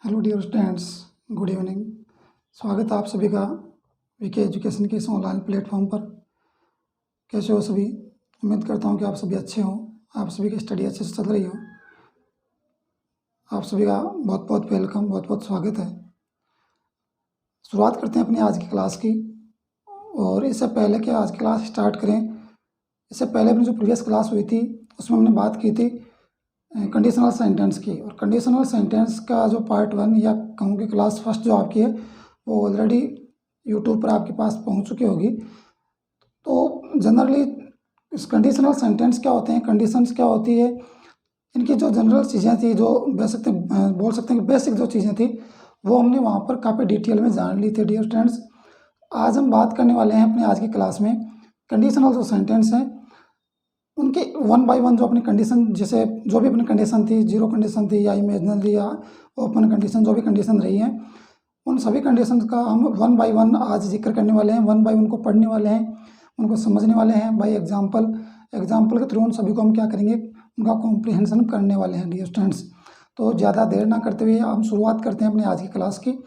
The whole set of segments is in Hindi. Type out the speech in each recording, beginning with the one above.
Hello dear students, good evening. स्वागत है आप सभी का वीके एजुकेशन के इस ऑनलाइन प्लेटफॉर्म पर। कैसे हो सभी? उम्मीद करता हूँ कि आप सभी अच्छे हों, आप सभी की स्टडी अच्छे से चल रही हो। आप सभी का बहुत बहुत वेलकम, बहुत बहुत स्वागत है। शुरुआत करते हैं अपनी आज की क्लास की। और इससे पहले कि आज की क्लास स्टार्ट करें, इससे पहले अपनी जो प्रीवियस क्लास हुई थी उसमें हमने बात की थी कंडीशनल सेंटेंस की। और कंडीशनल सेंटेंस का जो पार्ट 1 या कहूँ कि क्लास फर्स्ट जो आपकी है वो ऑलरेडी यूट्यूब पर आपके पास पहुँच चुकी होगी। तो जनरली इस कंडीशनल सेंटेंस क्या होते हैं, कंडीशंस क्या होती है, इनकी जो जनरल चीज़ें थी, जो बेसिक बोल सकते हैं कि बेसिक जो चीज़ें थी वो हमने वहाँ पर काफ़ी डिटेल में जान ली थी डियर स्टूडेंट्स। आज हम बात करने वाले हैं अपने आज की क्लास में कंडीशनल जो सेंटेंस हैं उनके 1 बाय 1 जो अपनी कंडीशन, जैसे जो भी अपनी कंडीशन थी, जीरो कंडीशन थी या इमेजिनरी या ओपन कंडीशन, जो भी कंडीशन रही हैं उन सभी कंडीशन का हम 1 बाय 1 आज जिक्र करने वाले हैं। 1 बाय 1 को पढ़ने वाले हैं, उनको समझने वाले हैं बाय एग्जाम्पल के थ्रू उन सभी को हम क्या करेंगे, उनका कॉम्प्रिहेंशन करने वाले हैं डियर स्टूडेंट्स। तो ज़्यादा देर ना करते हुए हम शुरुआत करते हैं अपनी आज की क्लास की।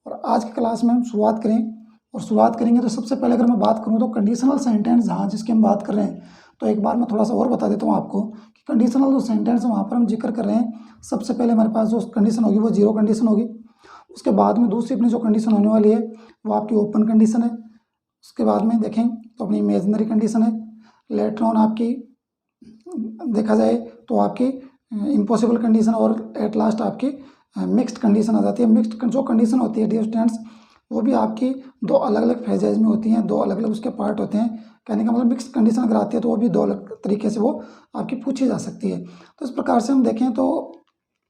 और आज की क्लास में हम शुरुआत करेंगे तो सबसे पहले अगर मैं बात करूँ तो कंडीशनल सेंटेंस जहाँ जिसकी हम बात कर रहे हैं, तो एक बार मैं थोड़ा सा और बता देता हूँ आपको कि कंडीशनल जो सेंटेंस है वहाँ पर हम जिक्र कर रहे हैं। सबसे पहले हमारे पास जो कंडीशन होगी वो जीरो कंडीशन होगी। उसके बाद में दूसरी अपनी जो कंडीशन होने वाली है वो आपकी ओपन कंडीशन है। उसके बाद में देखें तो अपनी इमेजिनरी कंडीशन है। लेटर ऑन आपकी देखा जाए तो आपकी इम्पॉसिबल कंडीशन, और एट लास्ट आपकी मिक्स्ड कंडीशन आ जाती है। मिक्स्ड जो कंडीशन होती है डियर स्टूडेंट्स वो भी आपकी दो अलग अलग फेजेज में होती हैं, दो अलग अलग उसके पार्ट होते हैं। कहने का मतलब मिक्स्ड कंडीशन अगर आती है तो वो भी दो अलग तरीके से वो आपकी पूछी जा सकती है। तो इस प्रकार से हम देखें तो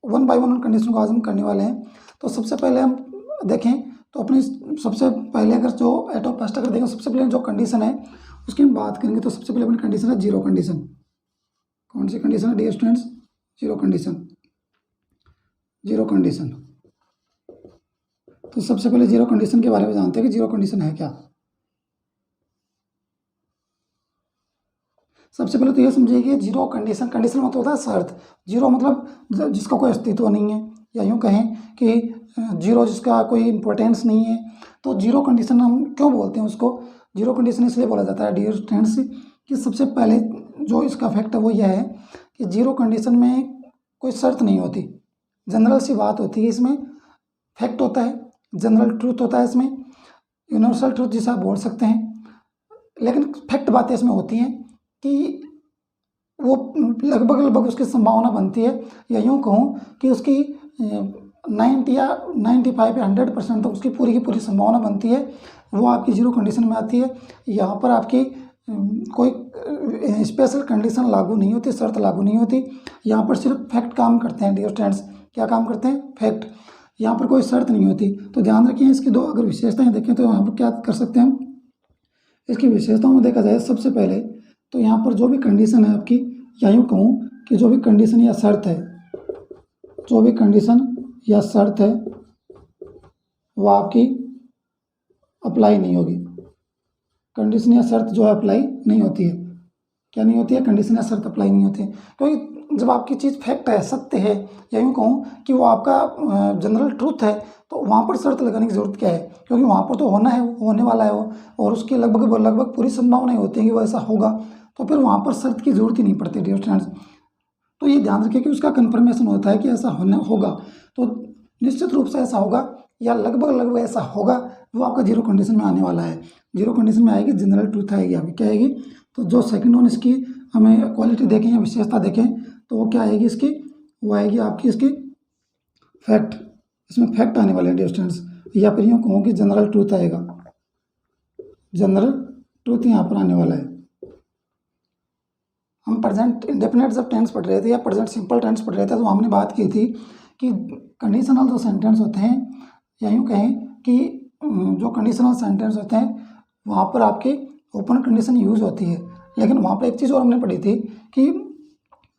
1 बाय 1 कंडीशन को आज हम करने वाले हैं। तो सबसे पहले हम देखें तो अपनी सबसे पहले अगर जो एटो फर्स्ट अगर देखें सबसे पहले जो कंडीशन है उसकी हम बात करेंगे। तो सबसे पहले अपनी कंडीशन है जीरो कंडीशन। कौन सी कंडीशन है डियर स्टूडेंट्स? Zero condition. तो सबसे पहले जीरो कंडीशन के बारे में जानते हैं कि जीरो कंडीशन है क्या। सबसे पहले तो ये समझिए कि जीरो कंडीशन मतलब होता है शर्त। जीरो मतलब जिसका कोई अस्तित्व नहीं है, या यूँ कहें कि जीरो जिसका कोई इम्पोर्टेंस नहीं है। तो जीरो कंडीशन हम क्यों बोलते हैं उसको? जीरो कंडीशन इसलिए बोला जाता है डियर फ्रेंड्स कि सबसे पहले जो इसका फैक्ट है वो यह है कि जीरो कंडीशन में कोई शर्त नहीं होती, जनरल सी बात होती है। इसमें फैक्ट होता है, जनरल ट्रूथ होता है, इसमें यूनिवर्सल ट्रूथ जिसे आप बोल सकते हैं। लेकिन फैक्ट बातें इसमें होती हैं कि वो लगभग उसकी संभावना बनती है, या यूँ कहूँ कि उसकी 90 या 95 या 100% तक उसकी पूरी की पूरी संभावना बनती है, वो आपकी जीरो कंडीशन में आती है। यहाँ पर आपकी कोई स्पेशल कंडीशन लागू नहीं होती, शर्त लागू नहीं होती। यहाँ पर सिर्फ फैक्ट काम करते हैं डियर स्टूडेंट्स। क्या काम करते हैं? फैक्ट। यहाँ पर कोई शर्त नहीं होती। तो ध्यान रखिए इसकी दो अगर विशेषताएं देखें तो यहाँ पर क्या कर सकते हैं हम, इसकी विशेषताओं में देखा जाए सबसे पहले तो यहाँ पर जो भी कंडीशन है आपकी, या यूँ कहूँ कि जो भी कंडीशन या शर्त है, जो भी कंडीशन या शर्त है वो आपकी अप्लाई नहीं होगी। कंडीशन या शर्त जो है अप्लाई नहीं होती है। क्या नहीं होती है? कंडीशन या शर्त अप्लाई नहीं होती है, क्योंकि जब आपकी चीज़ फैक्ट है, सत्य है, या यूँ कहूँ कि वो आपका जनरल ट्रूथ है, तो वहाँ पर शर्त लगाने की ज़रूरत क्या है? क्योंकि वहाँ पर तो होना है, होने वाला है वो, और उसकी लगभग पूरी संभावनाएं होती हैं कि वो ऐसा होगा। तो फिर वहाँ पर शर्त की ज़रूरत ही नहीं पड़ती डियर स्टूडेंट्स। तो ये ध्यान रखिए कि उसका कन्फर्मेशन होता है कि ऐसा होगा, तो निश्चित रूप से ऐसा होगा या लगभग ऐसा होगा, वो आपका जीरो कंडीशन में आने वाला है। जीरो कंडीशन में आएगी जनरल ट्रूथ आएगी आपकी, क्या आएगी? तो जो सेकंड वन इसकी हमें क्वालिटी देखें या विशेषता देखें तो वो क्या आएगी इसकी? वो आएगी आपकी इसकी फैक्ट। इसमें फैक्ट आने वाले हैं डियर स्टूडेंट्स, या फिर यूँ कहूँ कि जनरल ट्रूथ आएगा। जनरल ट्रूथ यहाँ पर आने वाला है। हम प्रेजेंट इंडेफिनिट जब टेंस पढ़ रहे थे या प्रेजेंट सिंपल टेंस पढ़ रहे थे तो हमने बात की थी कि कंडीशनल जो सेंटेंस होते हैं, या यूँ कहें कि जो कंडीशनल सेंटेंस होते हैं वहाँ पर आपकी ओपन कंडीशन यूज़ होती है। लेकिन वहाँ पर एक चीज़ और हमने पढ़ी थी कि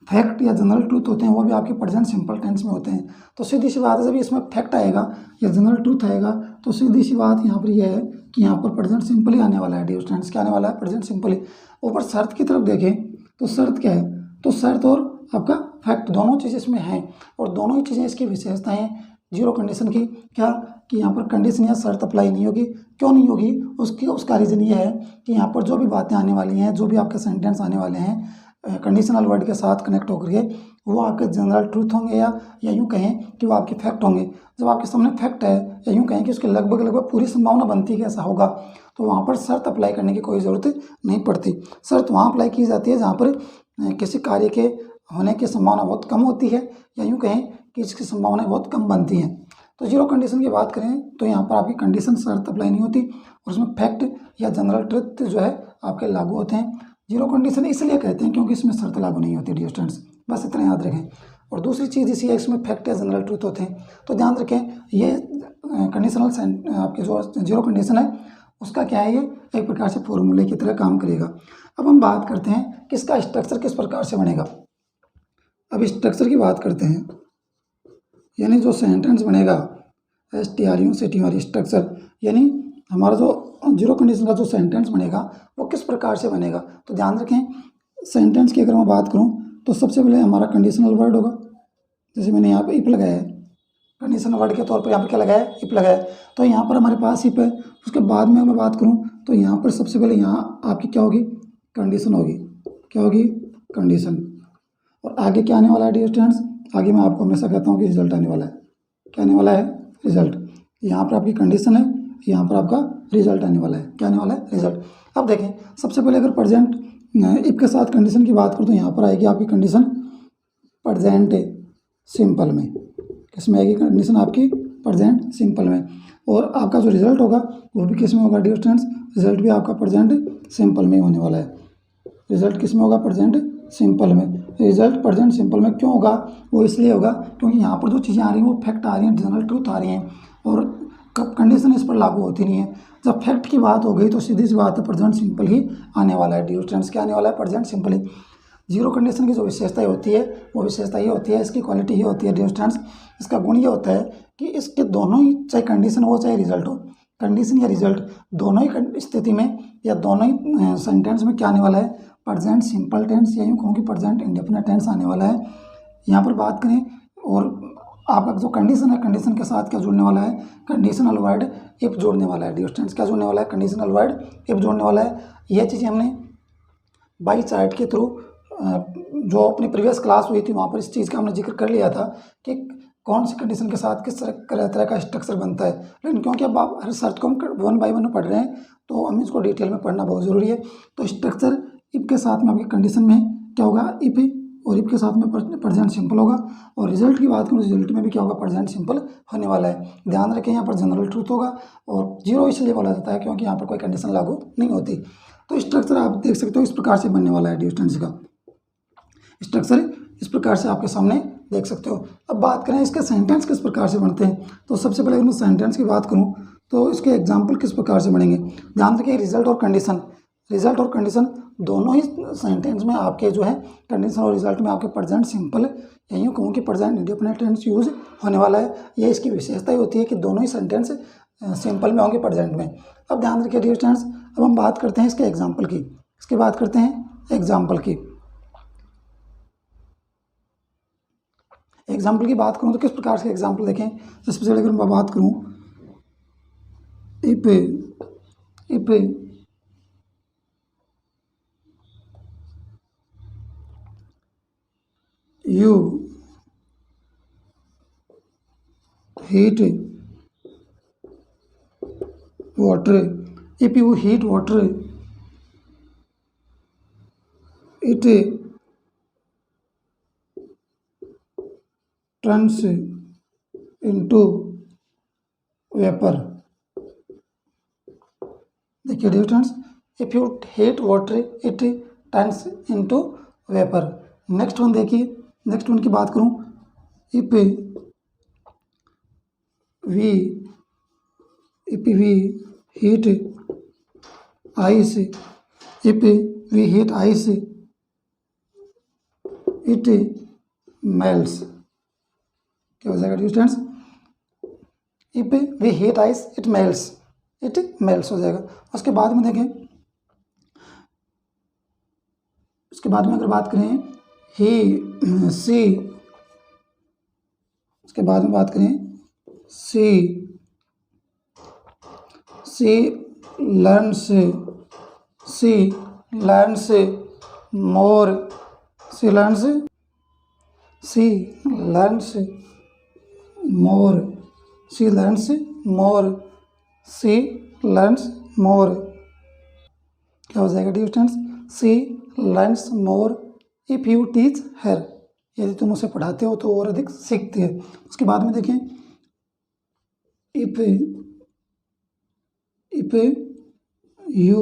फैक्ट या जनरल ट्रूथ होते हैं वो भी आपके प्रेजेंट सिंपल टेंस में होते हैं। तो सीधी सी बात है, जब इसमें फैक्ट आएगा या जनरल ट्रूथ आएगा तो सीधी सी बात यहाँ पर यह है कि यहाँ पर प्रेजेंट सिंपल ही आने वाला है डियर स्टूडेंट्स। क्या आने वाला है? प्रेजेंट सिंपल ही। ऊपर शर्त की तरफ देखें तो शर्त क्या है? तो शर्त और आपका फैक्ट दोनों चीज़ इसमें हैं, और दोनों ही चीज़ें इसकी विशेषताएं जीरो कंडीशन की क्या कि यहाँ पर कंडीशन या शर्त अप्लाई नहीं होगी। क्यों नहीं होगी? उसका रीज़न ये है कि यहाँ पर जो भी बातें आने वाली हैं, जो भी आपके सेंटेंस आने वाले हैं कंडीशनल वर्ड के साथ कनेक्ट होकर के, वो आपके जनरल ट्रूथ होंगे या यूँ कहें कि वो आपके फैक्ट होंगे। जब आपके सामने फैक्ट है या यूँ कहें कि उसकी लगभग पूरी संभावना बनती है कि ऐसा होगा, तो वहाँ पर शर्त अप्लाई करने की कोई ज़रूरत नहीं पड़ती। शर्त वहाँ अप्लाई की जाती है जहाँ पर किसी कार्य के होने की संभावना बहुत कम होती है या यूँ कहें कि इसकी संभावनाएं बहुत कम बनती हैं। तो जीरो कंडीशन की बात करें तो यहाँ पर आपकी कंडीशन शर्त अप्लाई नहीं होती और उसमें फैक्ट या जनरल ट्रुथ जो है आपके लागू होते हैं। जीरो कंडीशन इसलिए कहते हैं क्योंकि इसमें शर्त लागू नहीं होती डियर स्टूडेंट्स, बस इतना याद रखें। और दूसरी चीज़ इसी है, इसमें फैक्ट या जनरल ट्रुथ होते हैं। तो ध्यान रखें, ये कंडीशनल आपके जो जीरो कंडीशन है उसका क्या है, ये एक प्रकार से फॉर्मूले की तरह काम करेगा। अब हम बात करते हैं कि इसका स्ट्रक्चर किस प्रकार से बनेगा। अब स्ट्रक्चर की बात करते हैं, यानी जो सेंटेंस बनेगा STRUCTUR स्ट्रक्चर, यानी हमारा जो जीरो कंडीशन का जो सेंटेंस बनेगा वो किस प्रकार से बनेगा। तो ध्यान रखें, सेंटेंस की अगर मैं बात करूं तो सबसे पहले हमारा कंडीशनल वर्ड होगा। जैसे मैंने यहाँ पे इफ लगाया है, कंडीशनल वर्ड के तौर पर यहाँ पर क्या लगाया है, इफ लगाया है। तो यहाँ पर हमारे पास इफ है। उसके बाद में मैं बात करूँ तो यहाँ पर सबसे पहले यहाँ आपकी क्या होगी, कंडीशन होगी। क्या होगी? कंडीशन। और आगे क्या आने वाला है डियर स्टूडेंट्स, आगे मैं आपको हमेशा कहता हूँ कि रिजल्ट आने वाला है। क्या आने वाला है? रिजल्ट। यहाँ पर आपकी कंडीशन है, यहाँ पर आपका रिजल्ट आने वाला है। क्या आने वाला है? रिजल्ट। अब देखें, सबसे पहले अगर प्रेजेंट इफ के साथ कंडीशन की बात करूँ तो यहाँ पर आएगी आपकी कंडीशन प्रेजेंट सिंपल में। किसमें आएगी कंडीशन आपकी? प्रेजेंट सिंपल में। और आपका जो रिजल्ट होगा वो भी किस में होगा डियर स्टूडेंट्स, रिजल्ट भी आपका प्रेजेंट सिंपल में होने वाला है। रिजल्ट किस में होगा? प्रेजेंट सिंपल में। रिजल्ट प्रेजेंट सिंपल में क्यों होगा? वो इसलिए होगा क्योंकि यहाँ पर जो चीज़ें आ रही हैं वो फैक्ट आ रही हैं, जनरल ट्रूथ आ रही हैं, और कंडीशन इस पर लागू होती नहीं है। जब फैक्ट की बात हो गई तो सीधी सी बात है, प्रेजेंट सिंपल ही आने वाला है डियर स्टूडेंट्स। क्या आने वाला है? प्रेजेंट सिंपल ही। जीरो कंडीशन की जो विशेषता होती है वो विशेषता ये होती है, इसकी क्वालिटी ये होती है डियर स्टूडेंट्स, इसका गुण ये होता है कि इसके दोनों ही, चाहे कंडीशन हो चाहे रिजल्ट हो, कंडीशन या रिजल्ट दोनों ही स्थिति में या दोनों ही सेंटेंस में क्या आने वाला है? प्रेजेंट सिंपल टेंस या यूँ कहूँ कि प्रेजेंट इंडेफिनिट टेंस आने वाला है। यहाँ पर बात करें, और आपका जो कंडीशन है, कंडीशन के साथ क्या जुड़ने वाला है? कंडीशनल वर्ड इफ जोड़ने वाला है डियर स्टूडेंट्स। क्या जोड़ने वाला है? कंडीशनल वर्ड इफ जोड़ने वाला है। यह चीज़ें हमने बाई चार्ट के थ्रू जो अपनी प्रीवियस क्लास हुई थी वहाँ पर इस चीज़ का हमने जिक्र कर लिया था कि कौन सी कंडीशन के साथ किस तरह का स्ट्रक्चर बनता है। लेकिन क्योंकि अब आप हर शर्त को हम 1 बाय 1 पढ़ रहे हैं तो हम इसको डिटेल में पढ़ना बहुत ज़रूरी है। तो स्ट्रक्चर इफ के साथ में आपकी कंडीशन में क्या होगा? इफ, और इफ के साथ में प्रेजेंट सिंपल होगा। और रिजल्ट की बात करूँ, रिजल्ट में भी क्या होगा? प्रेजेंट सिंपल होने वाला है। ध्यान रखें, यहाँ पर जनरल ट्रूथ होगा और जीरो इसलिए बोला जाता है क्योंकि यहाँ पर कोई कंडीशन लागू नहीं होती। तो स्ट्रक्चर आप देख सकते हो इस प्रकार से बनने वाला है डियर स्टूडेंट्स का। स्ट्रक्चर इस प्रकार से आपके सामने देख सकते हो। अब बात करें इसके सेंटेंस किस प्रकार से बनते हैं, तो सबसे पहले अगर मैं सेंटेंस की बात करूं तो इसके एग्जाम्पल किस प्रकार से बनेंगे। ध्यान रखिए, रिजल्ट और कंडीशन दोनों ही सेंटेंस में आपके जो है, कंडीशन और रिजल्ट में आपके प्रेजेंट सिंपल या यूँ कहूँ कि प्रेजेंट इंडेफिनिट टेंस यूज होने वाला है। ये इसकी विशेषता ही होती है कि दोनों ही सेंटेंस सिंपल में होंगे, प्रेजेंट में। अब ध्यान रखिए डियर स्टूडेंट्स, अब हम बात करते हैं इसके एग्जाम्पल की। इसकी बात करते हैं एग्जाम्पल की। एग्जाम्पल की बात करूँ तो किस प्रकार से एग्जाम्पल देखें। सबसे पहले अगर मैं बात करूँ, if you heat water, if you heat water it turns into vapour. देखिए dear students, if you heat water it turns into vapour. Next one देखिए, नेक्स्ट वन की बात करूं, if we heat ice, if we heat ice it melts. क्या हो जाएगा dear students? If we heat ice it melts हो जाएगा। उसके बाद में देखें, उसके बाद में अगर बात करें ही सी, उसके बाद में बात करें सी लर्न्स मोर सी लर्न्स मोर क्या हो जाएगा dear students? She learns more if you teach her, यदि तुम उसे पढ़ाते हो तो और अधिक सीखती है। उसके बाद में देखें, if you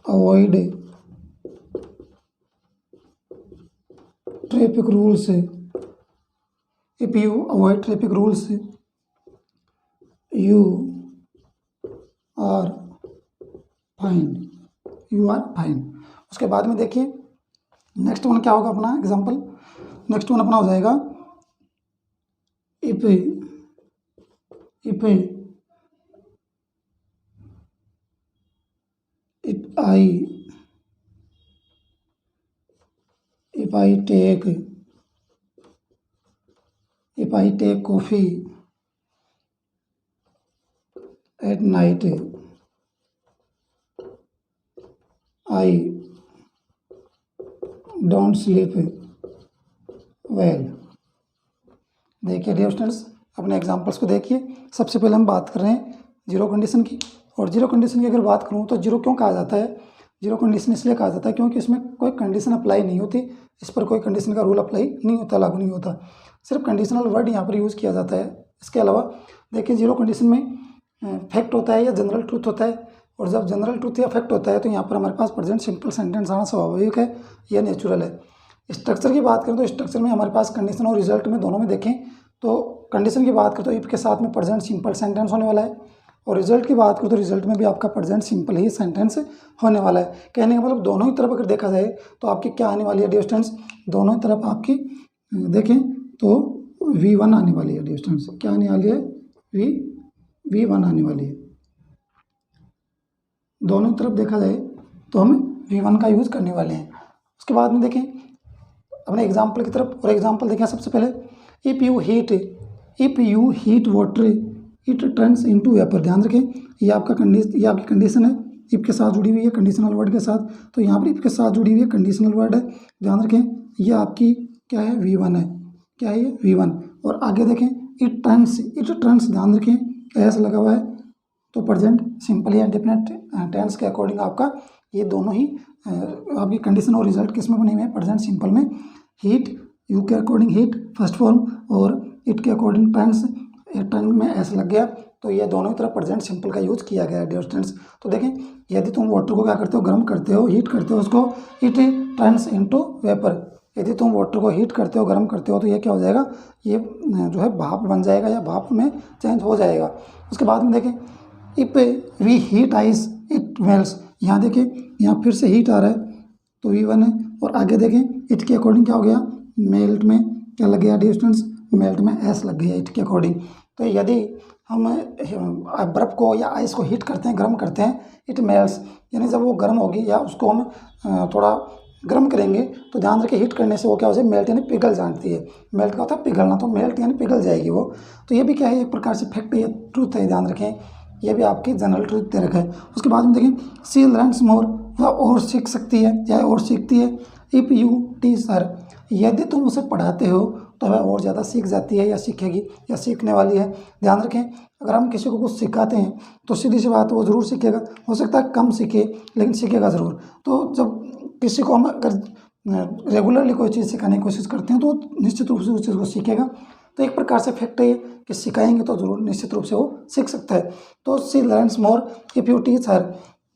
avoid traffic rules, you are fine. उसके बाद में देखिए नेक्स्ट वन क्या होगा अपना एग्जाम्पल, नेक्स्ट वन अपना हो जाएगा if I take coffee at night, I don't sleep well। देखिए डियर स्टूडेंट्स, अपने एग्जांपल्स को देखिए। सबसे पहले हम बात कर रहे हैं जीरो कंडीशन की, और जीरो कंडीशन की अगर बात करूं तो जीरो क्यों कहा जाता है? जीरो कंडीशन इसलिए कहा जाता है क्योंकि इसमें कोई कंडीशन अप्लाई नहीं होती, इस पर कोई कंडीशन का रूल अप्लाई नहीं होता, लागू नहीं होता, सिर्फ कंडीशनल वर्ड यहाँ पर यूज़ किया जाता है। इसके अलावा देखिए जीरो कंडीशन में फैक्ट होता है या जनरल ट्रूथ होता है, और जब जनरल ट्रूथ या फैक्ट होता है तो यहाँ पर हमारे पास प्रेजेंट सिंपल सेंटेंस आना स्वाभाविक है, यह नेचुरल है। स्ट्रक्चर की बात करें तो स्ट्रक्चर में हमारे पास कंडीशन और रिजल्ट में दोनों में देखें तो कंडीशन की बात करें तो इफ के साथ में प्रेजेंट सिंपल सेंटेंस होने वाला है, और रिजल्ट की बात करें तो रिजल्ट में भी आपका प्रेजेंट सिंपल ही सेंटेंस होने वाला है। कहने का मतलब दोनों ही तरफ अगर देखा जाए तो आपकी क्या आने वाली है डियर स्टूडेंट्स? दोनों ही तरफ आपकी देखें तो V1 आने वाली है डियर स्टूडेंट्स। क्या आने वाली है? V1 आने वाली है। दोनों तरफ देखा जाए तो हम V1 का यूज़ करने वाले हैं। उसके बाद में देखें अपने एग्जाम्पल की तरफ, और एग्जाम्पल देखें सबसे पहले, if you heat water it turns into vapour. ध्यान रखें ये आपकी कंडीशन है, इफ के साथ जुड़ी हुई है कंडीशनल वर्ड के साथ, तो यहाँ पर इफ के साथ जुड़ी हुई है कंडीशनल वर्ड है। ध्यान रखें ये आपकी क्या है? V1 है। क्या है ये? V1। और आगे देखें इट टर्न्स, ध्यान रखें एस लगा हुआ है तो प्रेजेंट सिंपल या इंडेफिनिट टेंस के अकॉर्डिंग आपका ये दोनों ही आपकी कंडीशन और रिजल्ट किस में बने हुए हैं? प्रेजेंट सिंपल में। हीट यू के अकॉर्डिंग हीट फर्स्ट फॉर्म, और इट के अकॉर्डिंग टर्न्स, टर्न में एस लग गया तो ये दोनों ही तरफ प्रेजेंट सिंपल का यूज़ किया गया है डियर स्टूडेंट्स। तो देखें यदि तुम वाटर को क्या करते हो? गर्म करते हो, हीट करते हो उसको, इट टर्न्स इनटू वेपर। यदि तुम वाटर को हीट करते हो, गर्म करते हो तो ये क्या हो जाएगा? ये जो है भाप बन जाएगा या भाप में चेंज हो जाएगा। उसके बाद में देखें if we heat ice it melts. यहाँ देखें यहाँ फिर से हीट आ रहा है तो V1 है, और आगे देखें इट के अकॉर्डिंग क्या हो गया? मेल्ट में क्या लग गया डियर स्टूडेंट्स? मेल्ट में एस लग गया इट के अकॉर्डिंग। तो यदि हम बर्फ़ को या आइस को हीट करते हैं, गर्म करते हैं, इट मेल्ट्स, यानी जब वो गर्म होगी या उसको हम थोड़ा गर्म करेंगे तो ध्यान रखें हीट करने से वो क्या हो जाए? मेल्ट यानी पिघल जाती है। मेल्ट का होता है पिघलना, तो मेल्ट यानी पिघल जाएगी वो। तो ये भी क्या है? एक प्रकार से फैक्ट है, ट्रूथ है, ध्यान रखें ये भी आपकी जनरल ट्रूथ दे रखा है। उसके बाद में देखें सी लर्न्स मोर, वह और सीख सकती है या और सीखती है। इफ़ यू टीच हर, यदि तुम उसे पढ़ाते हो तो वह और ज़्यादा सीख जाती है या सीखेगी या सीखने वाली है। ध्यान रखें अगर हम किसी को कुछ सिखाते हैं तो सीधी सी बात वो ज़रूर सीखेगा, हो सकता है कम सीखे लेकिन सीखेगा ज़रूर। तो जब किसी को हम अगर रेगुलरली कोई चीज़ सिखाने की कोशिश करते हैं तो निश्चित रूप से उस चीज़ को सीखेगा। तो एक प्रकार से फैक्ट है ये कि सिखाएंगे तो ज़रूर निश्चित रूप से वो सीख सकता है। तो she learns more if you teach her,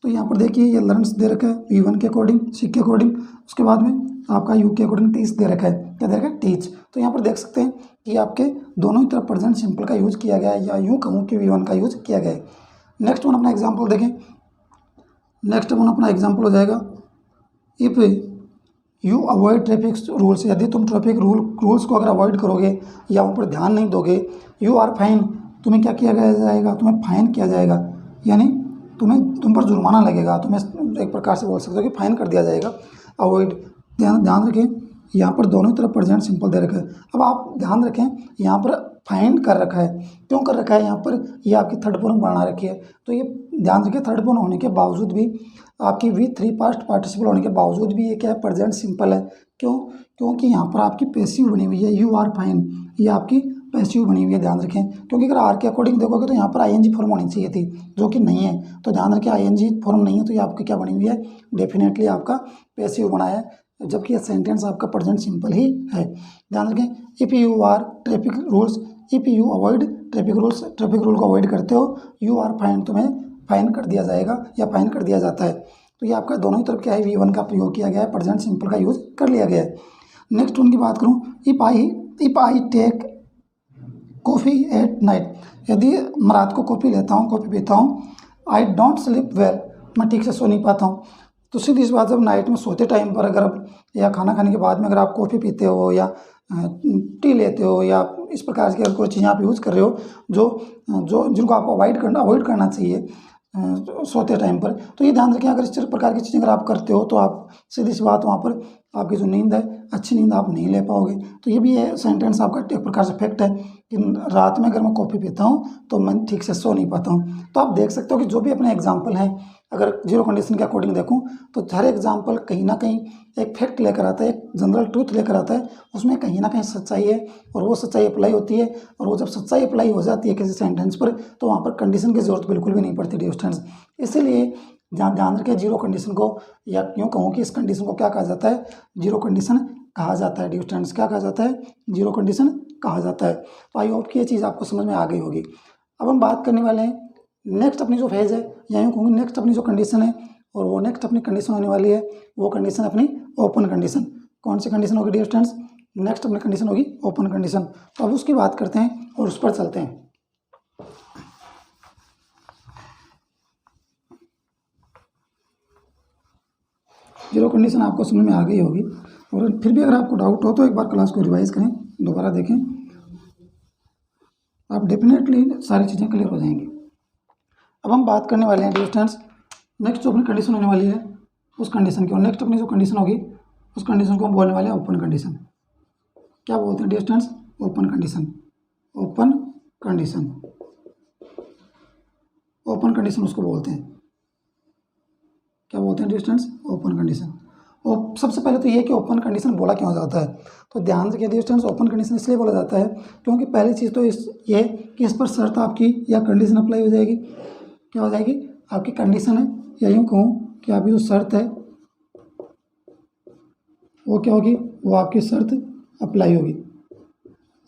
तो यहाँ पर देखिए ये लर्न्स दे रखा है V1 के अकॉर्डिंग, सीख के अकॉर्डिंग। उसके बाद में आपका यू के अकॉर्डिंग टीच दे रखा है। क्या दे रखा है? टीच। तो यहाँ पर देख सकते हैं कि आपके दोनों ही तरफ प्रेजेंट सिंपल का यूज़ किया गया है, या यूँ कहूँ कि V1 का यूज़ किया गया है। नेक्स्ट वन अपना एग्जाम्पल देखें, नेक्स्ट वन अपना एग्जाम्पल हो जाएगा if you avoid traffic rules. यदि तुम ट्रैफिक रूल्स को अगर अवॉइड करोगे या उन पर ध्यान नहीं दोगे, यू आर फाइन, तुम्हें क्या किया जाएगा? तुम्हें फाइन किया जाएगा, यानी तुम पर जुर्माना लगेगा, तुम्हें एक प्रकार से बोल सकते हो कि फाइन कर दिया जाएगा। अवॉइड, ध्यान रखें यहाँ पर दोनों तरफ प्रेजेंट सिंपल दे रखा है। अब आप ध्यान रखें, यहाँ पर फाइंड कर रखा है, क्यों कर रखा है यहाँ पर, ये आपकी थर्ड फॉर्म बना रखी है। तो ये ध्यान रखिए, थर्ड फॉर्म होने के बावजूद भी, आपकी विथ थ्री पास्ट पार्टिसिपल होने के बावजूद भी ये क्या है, प्रेजेंट सिंपल है। क्यों? क्योंकि यहाँ पर आपकी पैसिव बनी हुई है, यू आर फाइन, ये आपकी पैसिव बनी हुई है, ध्यान रखें। क्योंकि अगर आर के अकॉर्डिंग देखोगे तो यहाँ पर आईएनजी फॉर्म होनी चाहिए थी, जो कि नहीं है। तो ध्यान रखें, आईएनजी फॉर्म नहीं है तो ये आपकी क्या बनी हुई है, डेफिनेटली आपका पैसिव बना है, जबकि यह सेंटेंस आपका प्रेजेंट सिंपल ही है। ध्यान रखें, if you are traffic rules, if you avoid traffic rules, traffic rule को अवॉइड करते हो, यू आर फाइन, तुम्हें फाइन कर दिया जाएगा या फाइन कर दिया जाता है। तो ये आपका दोनों ही तरफ क्या है, V1 का प्रयोग किया गया है, प्रेजेंट सिंपल का यूज़ कर लिया गया है। नेक्स्ट उनकी बात करूँ, if I take coffee at night, यदि मैं रात को कॉफ़ी लेता हूँ, कॉफ़ी पीता हूँ, आई डोंट स्लीप वेल, मैं ठीक से सो नहीं पाता हूँ। तो सीधी इस बात, जब नाइट में सोते टाइम पर अगर आप, या खाना खाने के बाद में अगर आप कॉफ़ी पीते हो या टी लेते हो या इस प्रकार की अगर कोई चीज़ें आप यूज़ कर रहे हो जो जिनको आपको अवॉइड करना चाहिए सोते टाइम पर, तो ये ध्यान रखें, अगर इस प्रकार की चीज़ें अगर आप करते हो तो आप सीधी सी बात, वहाँ पर आपकी जो नींद है, अच्छी नींद आप नहीं ले पाओगे। तो ये भी है सेंटेंस आपका एक प्रकार से फैक्ट है कि रात में अगर मैं कॉफ़ी पीता हूँ तो मैं ठीक से सो नहीं पाता हूँ। तो आप देख सकते हो कि जो भी अपने एग्जाम्पल हैं, अगर जीरो कंडीशन के अकॉर्डिंग देखूँ तो हर एग्जाम्पल कहीं ना कहीं एक फैक्ट लेकर आता है, एक जनरल ट्रूथ लेकर आता है, उसमें कहीं ना कहीं सच्चाई है और वो सच्चाई अप्लाई होती है। और वो जब सच्चाई अप्लाई हो जाती है किसी सेंटेंस पर, तो वहाँ पर कंडीशन की जरूरत बिल्कुल भी नहीं पड़ती डियर स्टूडेंट्स। इसीलिए ध्यान रखें, जीरो कंडीशन को, या यूँ कहूँ कि इस कंडीशन को क्या कहा जाता है, जीरो कंडीशन कहा जाता है डियर स्टूडेंट्स। क्या कहा जाता है? जीरो कंडीशन कहा जाता है। तो आई होप कि ये चीज़ आपको समझ में आ गई होगी। अब हम बात करने वाले हैं नेक्स्ट अपनी जो फेज है, या यूँ कहूँगी नेक्स्ट अपनी जो कंडीशन है, और वो नेक्स्ट अपनी कंडीशन होने वाली है, वो कंडीशन अपनी ओपन कंडीशन। कौन सी कंडीशन होगी डियर स्टूडेंट्स? नेक्स्ट अपनी कंडीशन होगी ओपन कंडीशन। तो अब उसकी बात करते हैं और उस पर चलते हैं। जीरो कंडीशन आपको समझ में आ गई होगी, और फिर भी अगर आपको डाउट हो तो एक बार क्लास को रिवाइज करें, दोबारा देखें, आप डेफिनेटली सारी चीज़ें क्लियर हो जाएंगी। अब हम बात करने वाले हैं डियर स्टूडेंट्स, नेक्स्ट जो अपनी कंडीशन होने वाली है उस कंडीशन की, और नेक्स्ट अपनी जो कंडीशन होगी उस कंडीशन को हम बोलने वाले हैं ओपन कंडीशन। क्या बोलते हैं dear students? Open condition. Open condition, open condition उसको बोलते हैं। क्या बोलते हैं डियर स्टूडेंट्स? Open condition. और सबसे पहले तो ये कि ओपन कंडीशन बोला क्यों जाता है, तो ध्यान रखिए डियर स्टूडेंट्स, ओपन कंडीशन इसलिए बोला जाता है क्योंकि पहली चीज़ तो ये कि इस पर शर्त आपकी या कंडीशन अप्लाई हो जाएगी। क्या हो जाएगी? आपकी कंडीशन है, या यूँ कहूँ कि आपकी जो शर्त है वो क्या होगी, वो आपकी शर्त अप्लाई होगी।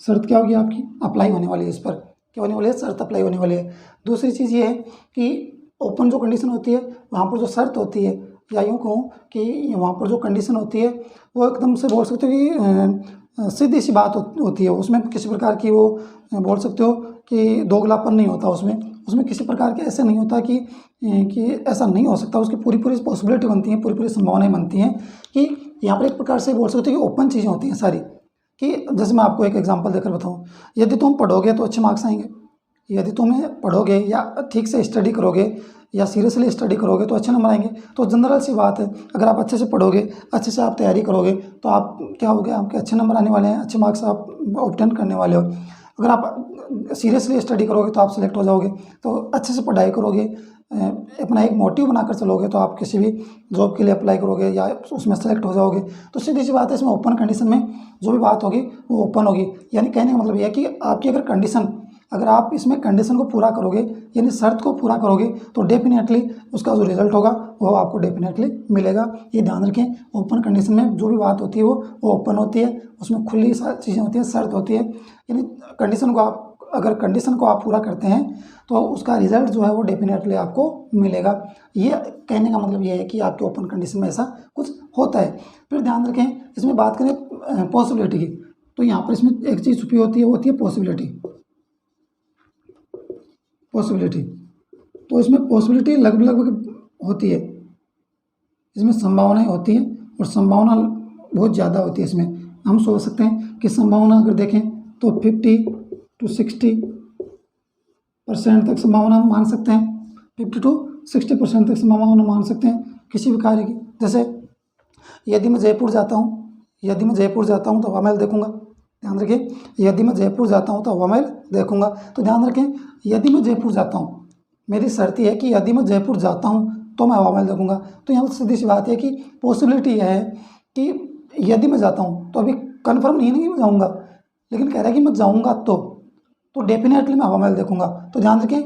शर्त क्या होगी? आपकी अप्लाई होने वाली है, इस पर क्या होने वाली है? शर्त अप्लाई होने वाली है। दूसरी चीज़ ये है कि ओपन जो कंडीशन होती है वहाँ पर जो शर्त होती है, या यूँ कहूँ कि वहाँ पर जो कंडीशन होती है वो एकदम से बोल सकते हो कि सीधी सी बात होती है, उसमें किसी प्रकार की वो बोल सकते हो कि दोगलापन नहीं होता उसमें किसी प्रकार के ऐसे नहीं होता कि ऐसा नहीं हो सकता। उसकी पूरी पॉसिबिलिटी बनती है, पूरी संभावनाएं बनती हैं कि यहाँ पर एक प्रकार से बोल सकते हो कि ओपन चीज़ें होती हैं सारी। कि जैसे मैं आपको एक एग्जांपल देकर बताऊँ, यदि तुम पढ़ोगे तो अच्छे मार्क्स आएंगे, यदि तुम्हें पढ़ोगे या ठीक से स्टडी करोगे या सीरियसली स्टडी करोगे तो अच्छे नंबर आएंगे। तो जनरल सी बात है, अगर आप अच्छे से पढ़ोगे, अच्छे से आप तैयारी करोगे तो आप क्या होगे, आपके अच्छे नंबर आने वाले हैं, अच्छे मार्क्स आप ऑब्टेन करने वाले हो। अगर आप सीरियसली स्टडी करोगे तो आप सिलेक्ट हो जाओगे। तो अच्छे से पढ़ाई करोगे, अपना एक मोटिव बनाकर चलोगे तो आप किसी भी जॉब के लिए अप्लाई करोगे या उसमें सेलेक्ट हो जाओगे। तो सीधी सी बात है, इसमें ओपन कंडीशन में जो भी बात होगी वो ओपन होगी। यानी कहने का मतलब यह है कि आपकी अगर आप इसमें कंडीशन को पूरा करोगे, यानी शर्त को पूरा करोगे, तो डेफिनेटली उसका जो रिजल्ट होगा वो आपको डेफिनेटली मिलेगा। ये ध्यान रखें, ओपन कंडीशन में जो भी बात होती है वो ओपन होती है, उसमें खुली चीज़ें होती हैं, शर्त होती है। यानी अगर कंडीशन को आप पूरा करते हैं तो उसका रिजल्ट जो है वो डेफिनेटली आपको मिलेगा। ये कहने का मतलब ये है कि आपके ओपन कंडीशन में ऐसा कुछ होता है। फिर ध्यान रखें, इसमें बात करें पॉसिबिलिटी की, तो यहाँ पर इसमें एक चीज़ छुपी होती है, वो होती है पॉसिबिलिटी। तो इसमें पॉसिबिलिटी लगभग होती है, इसमें संभावनाएं होती हैं और संभावना बहुत ज़्यादा होती है। इसमें हम सोच सकते हैं कि संभावना अगर देखें तो 50 to 60% तक संभावना मान सकते हैं, 50 to 60% तक संभावना मान सकते हैं किसी भी कार्य की। जैसे यदि मैं जयपुर जाता हूँ, यदि मैं जयपुर जाता हूँ तो हवा महल देखूंगा। ध्यान रखें, यदि मैं जयपुर जाता हूँ तो हवा महल देखूंगा। तो ध्यान रखें, यदि मैं जयपुर जाता हूँ, मेरी शर्त है कि यदि मैं जयपुर जाता हूँ तो मैं हवा महल देखूंगा। तो यहाँ पर सीधी सी बात है कि पॉसिबिलिटी है कि यदि मैं जाता हूँ, तो अभी कन्फर्म नहीं है कि मैं जाऊँगा, लेकिन कह रहा है कि मैं जाऊँगा तो डेफिनेटली मैं हवा महल देखूंगा। तो ध्यान रखें,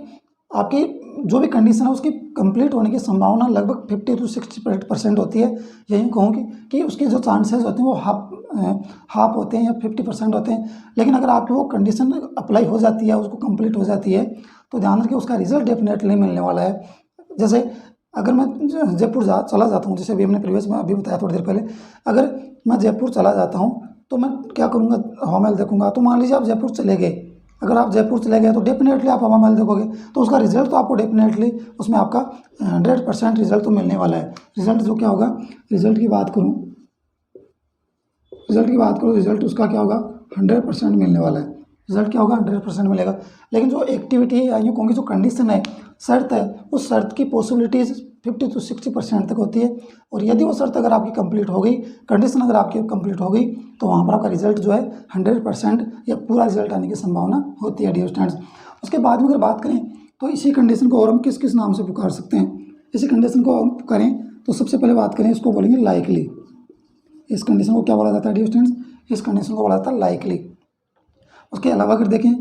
आपकी जो भी कंडीशन है उसकी कंप्लीट होने की संभावना लगभग 50 से 60% होती है। यही कहूँ कि उसके जो चांसेस होते हैं वो हाफ होते हैं या 50% होते हैं। लेकिन अगर आपकी वो कंडीशन अप्लाई हो जाती है, उसको कंप्लीट हो जाती है, तो ध्यान रखिए उसका रिजल्ट डेफिनेटली मिलने वाला है। जैसे अगर मैं जयपुर चला जाता हूँ, जैसे अभी हमने प्रीवियस में अभी बताया थोड़ी देर पहले, अगर मैं जयपुर चला जाता हूँ तो मैं क्या करूँगा, हवा महल देखूंगा। तो मान लीजिए आप जयपुर चले गए, अगर आप जयपुर चले गए तो डेफिनेटली आप हवा महल देखोगे, तो उसका रिजल्ट तो आपको डेफिनेटली उसमें आपका 100% रिजल्ट तो मिलने वाला है। रिजल्ट जो क्या होगा, रिजल्ट की बात करूँ, रिजल्ट उसका क्या होगा, 100% मिलने वाला है। रिजल्ट क्या होगा, 100% मिलेगा। लेकिन जो एक्टिविटी है या यूँ कहूँगी जो कंडीशन है, शर्त है, उस शर्त की पॉसिबिलिटीज़ 50 से 60% तक होती है। और यदि वो शर्त अगर आपकी कंप्लीट हो गई, कंडीशन अगर आपकी कंप्लीट हो गई, तो वहाँ पर आपका रिजल्ट जो है 100% या पूरा रिजल्ट आने की संभावना होती है डियर स्टूडेंट्स। उसके बाद में अगर बात करें तो इसी कंडीशन को और हम किस किस नाम से पुकार सकते हैं, इसी कंडीशन को हम पुकारें तो सबसे पहले बात करें, इसको बोलेंगे लाइकली। इस कंडीशन को क्या बोला जाता है डियर स्टूडेंट्स, इस कंडीशन को बोला जाता है लाइकली। उसके अलावा अगर देखें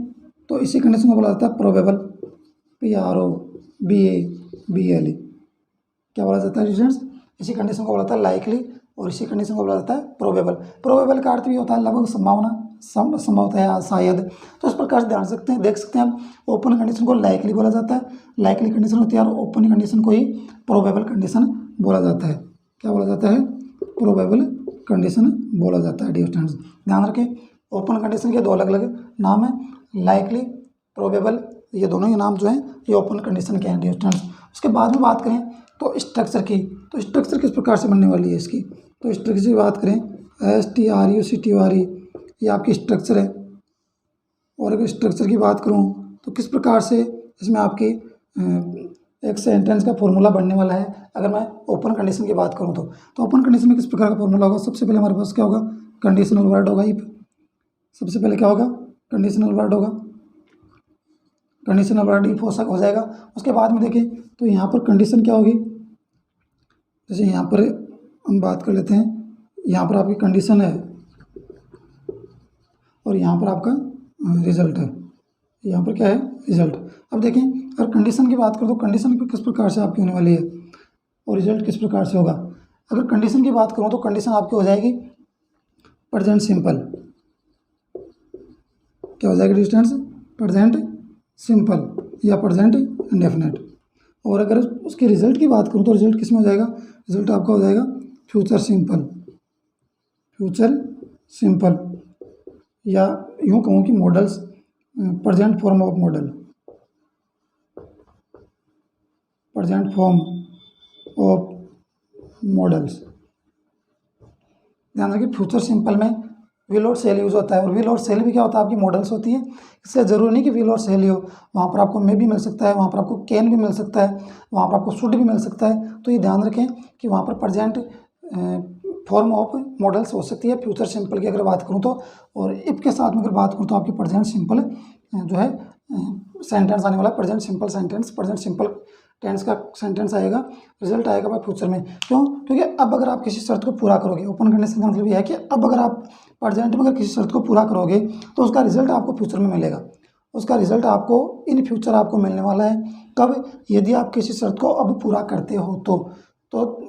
तो इसी कंडीशन को बोला जाता है प्रोबेबल, PROBABLE। क्या बोला जाता है स्टूडेंट्स, इसी कंडीशन को बोला जाता है लाइकली और इसी कंडीशन को बोला जाता है प्रोबेबल। प्रोबेबल का अर्थ भी होता है लगभग संभावना, संभवतः या शायद। तो इस प्रकार से देख सकते हैं आप, ओपन कंडीशन को लाइकली बोला जाता है, लाइकली कंडीशन होती है, और ओपन कंडीशन को ही प्रोबेबल कंडीशन बोला जाता है। क्या बोला जाता है, प्रोबेबल कंडीशन बोला जाता है डियर स्टूडेंट्स। ध्यान रखें, ओपन कंडीशन के दो अलग अलग नाम है, लाइकली, प्रोबेबल, ये दोनों ही नाम जो हैं ये ओपन कंडीशन के हैं डियर स्टूडेंट्स। उसके बाद में बात करें तो स्ट्रक्चर की, तो स्ट्रक्चर किस प्रकार से बनने वाली है इसकी, तो स्ट्रक्चर की बात करें, STRUCTURE ये आपकी स्ट्रक्चर है। और अगर स्ट्रक्चर की बात करूं तो किस प्रकार से इसमें आपकी एक सेंटेंस का फॉर्मूला बनने वाला है। अगर मैं ओपन कंडीशन की बात करूं तो ओपन कंडीशन में किस प्रकार का फॉर्मूला होगा, सबसे पहले हमारे पास क्या होगा, कंडीशनल वर्ड होगा। सबसे पहले क्या होगा, कंडीशनल वर्ड होगा, कंडीशनल वर्ड इफ हो जाएगा। उसके बाद में देखें तो यहाँ पर कंडीशन क्या होगी, जैसे यहाँ पर हम बात कर लेते हैं, यहाँ पर आपकी कंडीशन है और यहाँ पर आपका रिजल्ट है, यहाँ पर क्या है, रिजल्ट। अब देखें अगर कंडीशन की बात करें तो कंडीशन किस प्रकार से आपकी होने वाली है और रिजल्ट किस प्रकार से होगा। अगर कंडीशन की बात करूँ तो कंडीशन आपकी हो जाएगी प्रेजेंट सिंपल। क्या हो जाएगा डिस्टेंस, प्रेजेंट सिंपल या प्रेजेंट इंडेफिनेट। और अगर उसके रिजल्ट की बात करूँ तो रिजल्ट किस में हो जाएगा, रिजल्ट आपका हो जाएगा फ्यूचर सिंपल, फ्यूचर सिंपल, या यूँ कहूँ कि models, present form of model, present form of models. ध्यान रखिए फ्यूचर सिंपल में विल और सेल यूज होता है, और विल और सेल भी क्या होता है, आपकी मॉडल्स होती है। इससे ज़रूरी नहीं कि विल और सेल ही हो, वहाँ पर आपको मे भी मिल सकता है, वहाँ पर आपको कैन भी मिल सकता है, वहाँ पर आपको शुड भी मिल सकता है। तो ये ध्यान रखें कि वहाँ पर प्रेजेंट फॉर्म ऑफ मॉडल्स हो सकती है फ्यूचर सिंपल की अगर बात करूँ तो। और इफ के साथ में अगर बात करूँ तो आपकी प्रेजेंट सिंपल जो है सेंटेंस आने वाला, present simple sentence, present simple tense का सेंटेंस आएगा, रिजल्ट आएगा भाई फ्यूचर में। क्यों, क्योंकि अब अगर आप किसी शर्त को पूरा करोगे, ओपन कंडीशन का मतलब ये है कि अब अगर आप प्रेजेंट में अगर किसी शर्त को पूरा करोगे तो उसका रिजल्ट आपको फ्यूचर में मिलेगा, उसका रिजल्ट आपको इन फ्यूचर आपको मिलने वाला है। कब, यदि आप किसी शर्त को अब पूरा करते हो तो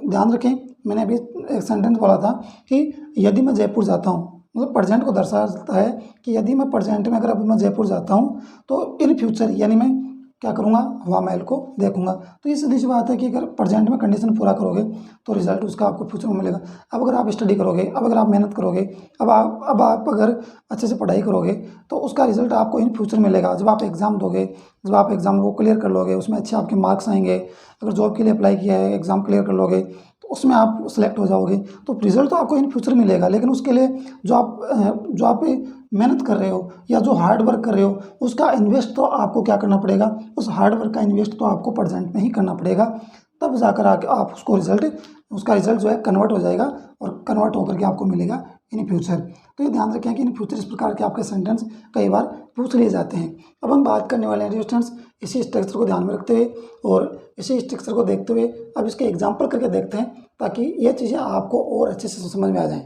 ध्यान रखें, मैंने अभी एक सेंटेंस बोला था कि यदि मैं जयपुर जाता हूँ, मतलब प्रेजेंट को दर्शाता है कि यदि मैं प्रेजेंट में अगर अभी मैं जयपुर जाता हूँ तो इन फ्यूचर यानी मैं क्या करूँगा, हवा महल को देखूंगा। तो ये सीधी सी बात है कि अगर प्रेजेंट में कंडीशन पूरा करोगे तो रिजल्ट उसका आपको फ्यूचर में मिलेगा। अब अगर आप स्टडी करोगे, अब अगर आप मेहनत करोगे, अब आप अगर अच्छे से पढ़ाई करोगे तो उसका रिजल्ट आपको इन फ्यूचर मिलेगा। जब आप एग्ज़ाम दोगे, जब आप एग्ज़ाम को क्लियर कर लोगे, उसमें अच्छे आपके मार्क्स आएंगे, अगर जॉब के लिए अप्लाई किया है, एग्ज़ाम क्लियर कर लोगे तो उसमें आप सेलेक्ट हो जाओगे, तो रिजल्ट तो आपको इन फ्यूचर मिलेगा। लेकिन उसके लिए जो आप मेहनत कर रहे हो या जो हार्ड वर्क कर रहे हो, उसका इन्वेस्ट तो आपको क्या करना पड़ेगा, उस हार्ड वर्क का इन्वेस्ट तो आपको प्रेजेंट में ही करना पड़ेगा, तब जाकर आके आप उसका रिजल्ट जो है कन्वर्ट हो जाएगा और कन्वर्ट होकर के आपको मिलेगा इन फ्यूचर। तो ये ध्यान रखें कि इन फ्यूचर इस प्रकार के आपके सेंटेंस कई बार पूछ लिए जाते हैं। अब हम बात करने वाले हैं स्टूडेंट्स इसी स्ट्रक्चर को ध्यान में रखते हुए और इसी स्ट्रक्चर को देखते हुए अब इसके एग्जाम्पल करके देखते हैं ताकि ये चीज़ें आपको और अच्छे से समझ में आ जाएं।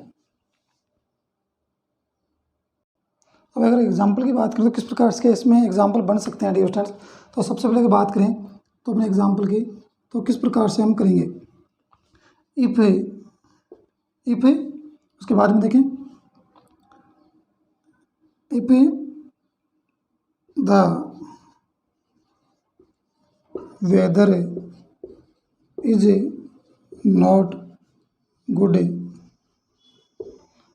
अब अगर एग्जाम्पल की बात करें तो किस प्रकार के इसमें एग्जाम्पल बन सकते हैं डियर स्टूडेंट्स, तो सबसे पहले बात करें तो अपने एग्जाम्पल की तो किस प्रकार से हम करेंगे। इफ उसके बाद में देखें if the weather is not good,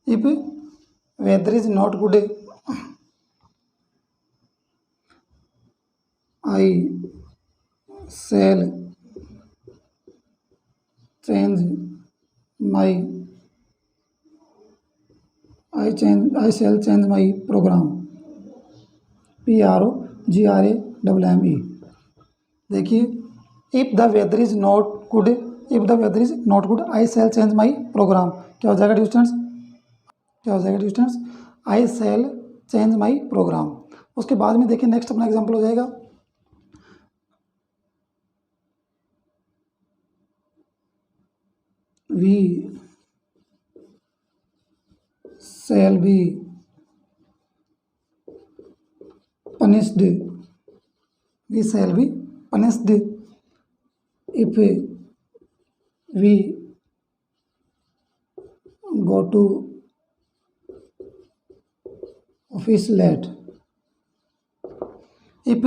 if weather is not good I shall change my program, PROGRAMME। देखिए if the weather is not good I shall change my programme. क्या हो जाएगा students I shall change my programme. उसके बाद में देखिए नेक्स्ट अपना एग्जाम्पल हो जाएगा we shall be punished if we go to office late। if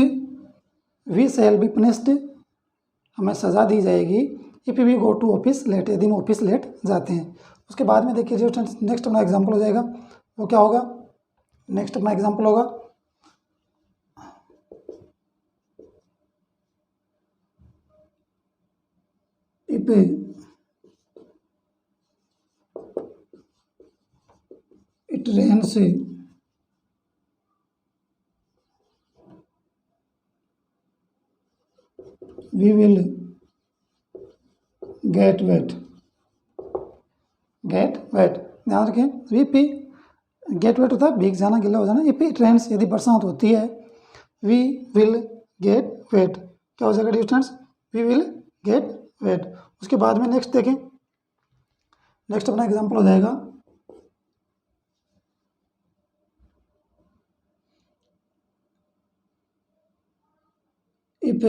we shall be punished हमें सज़ा दी जाएगी if we go to office late, यदि हम ऑफिस लेट जाते हैं। उसके बाद में देखिए नेक्स्ट अपना एग्जाम्पल हो जाएगा वो क्या होगा, नेक्स्ट अपना एग्जाम्पल होगा if it rains we will get wet. ध्यान रखें वी पी गेट वेट होता है भीग जाना, गिला हो जाना। इफ इट रेन्स यदि बरसात होती है, वी विल गेट वेट। क्या हो जाएगा students, we will get wet. उसके बाद में नेक्स्ट देखें, नेक्स्ट अपना एग्जांपल हो जाएगा if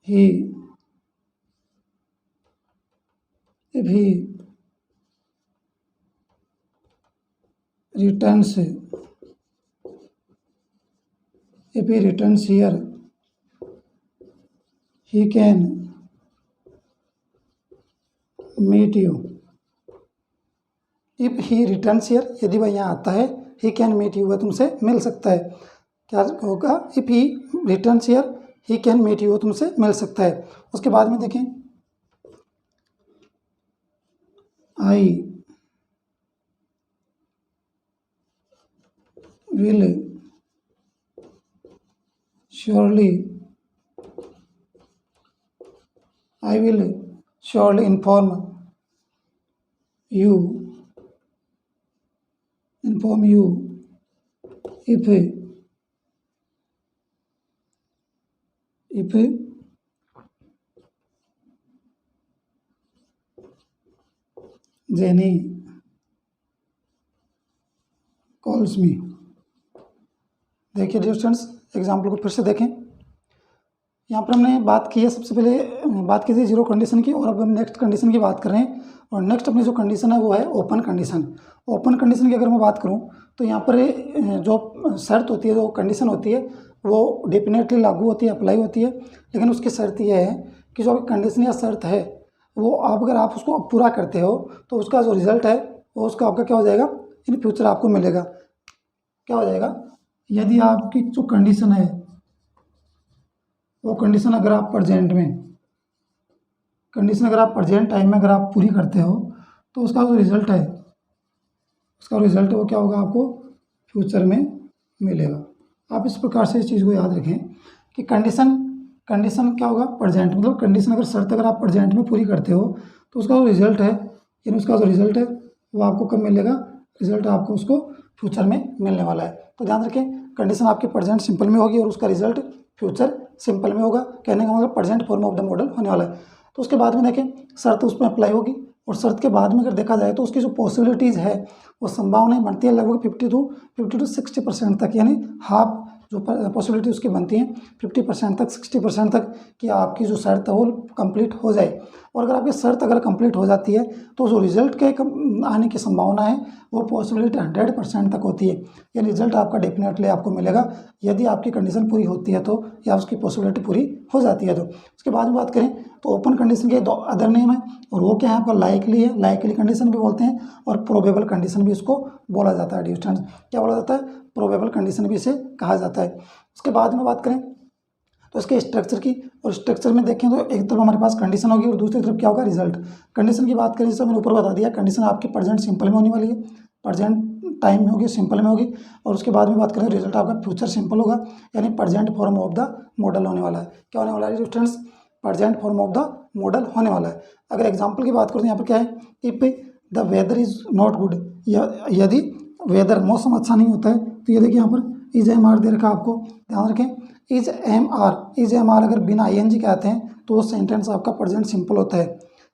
he returns here, he can meet you। If he returns here यदि वह यहाँ आता है, ही कैन मीट यू वह तुमसे मिल सकता है। क्या होगा, if he returns here he can meet you, तुमसे मिल सकता है। उसके बाद में देखें I will surely inform you if Jenny calls me। देखिए डियर स्टूडेंट्स एग्जाम्पल को फिर से देखें। यहाँ पर हमने बात की है, सबसे पहले बात की थी जीरो कंडीशन की और अब हम नेक्स्ट कंडीशन की बात कर रहे हैं। और नेक्स्ट अपनी जो कंडीशन है वो है ओपन कंडीशन। ओपन कंडीशन की अगर मैं बात करूँ तो यहाँ पर जो शर्त होती है, जो कंडीशन होती है वो डेफिनेटली लागू होती है, अप्लाई होती है। लेकिन उसकी शर्त यह है कि जो कंडीशन या शर्त है वो अगर आप उसको पूरा करते हो तो उसका जो रिजल्ट है वो उसका आपका क्या हो जाएगा, इन फ्यूचर आपको मिलेगा। क्या हो जाएगा, यदि आपकी जो कंडीशन है वो कंडीशन अगर आप प्रेजेंट टाइम में अगर आप पूरी करते हो तो उसका जो रिज़ल्ट है वो क्या होगा, आपको फ्यूचर में मिलेगा। आप इस प्रकार से इस चीज़ को याद रखें कि कंडीशन कंडीशन क्या होगा, प्रेजेंट, मतलब कंडीशन अगर शर्त अगर आप प्रेजेंट में पूरी करते हो तो उसका जो रिजल्ट है, यानी उसका जो रिजल्ट है वो आपको कब मिलेगा, रिजल्ट आपको उसको फ्यूचर में मिलने वाला है। तो ध्यान रखें, कंडीशन आपकी प्रेजेंट सिंपल में होगी और उसका रिजल्ट फ्यूचर सिंपल में होगा। कहने का मतलब present form of the model होने वाला है। तो उसके बाद में देखें शर्त उस पर अप्लाई होगी, और शर्त के बाद में अगर देखा जाए तो उसकी जो पॉसिबिलिटीज़ है वो संभावनाएं बनती है लगभग 50 to 60% तक, यानी हाफ जो पॉसिबिलिटी उसकी बनती हैं 50% तक, 60% तक कि आपकी जो शर्त है वो कंप्लीट हो जाए। और अगर आपकी शर्त अगर कंप्लीट हो जाती है तो जो रिजल्ट के आने की संभावना है वो पॉसिबिलिटी 100% तक होती है, ये रिजल्ट आपका डेफिनेटली आपको मिलेगा यदि आपकी कंडीशन पूरी होती है तो, या उसकी पॉसिबिलिटी पूरी हो जाती है तो। उसके बाद में बात करें तो ओपन कंडीशन के दो अदर नेम है, और वो क्या है आपका लाइकली है, लाइकली कंडीशन भी बोलते हैं और प्रोबेबल कंडीशन भी इसको बोला जाता है। डिस्टेंस क्या बोला जाता है, प्रोबेबल कंडीशन भी इसे कहा जाता है। उसके बाद में बात करें तो इसके स्ट्रक्चर की, और स्ट्रक्चर में देखें तो एक तरफ हमारे पास कंडीशन होगी और दूसरी तरफ क्या होगा, रिजल्ट। कंडीशन की बात करें जैसे मैंने ऊपर बता दिया, कंडीशन आपकी प्रेजेंट सिंपल में होने वाली है, प्रेजेंट टाइम में होगी, सिंपल में होगी। और उसके बाद में बात करें रिजल्ट आपका फ्यूचर सिंपल होगा, यानी present form of the model होने वाला है। क्या होने वाला है students, present form of the model होने वाला है। अगर एग्जाम्पल की बात करें तो यहाँ पर क्या है, if the weather is not good, यदि वेदर मौसम अच्छा नहीं होता है तो ये देखिए यहाँ पर इज एम आर दे रखा आपको, ध्यान रखें इज एम आर अगर बिना आई एन जी के आते हैं तो वो सेंटेंस आपका प्रेजेंट सिंपल होता है।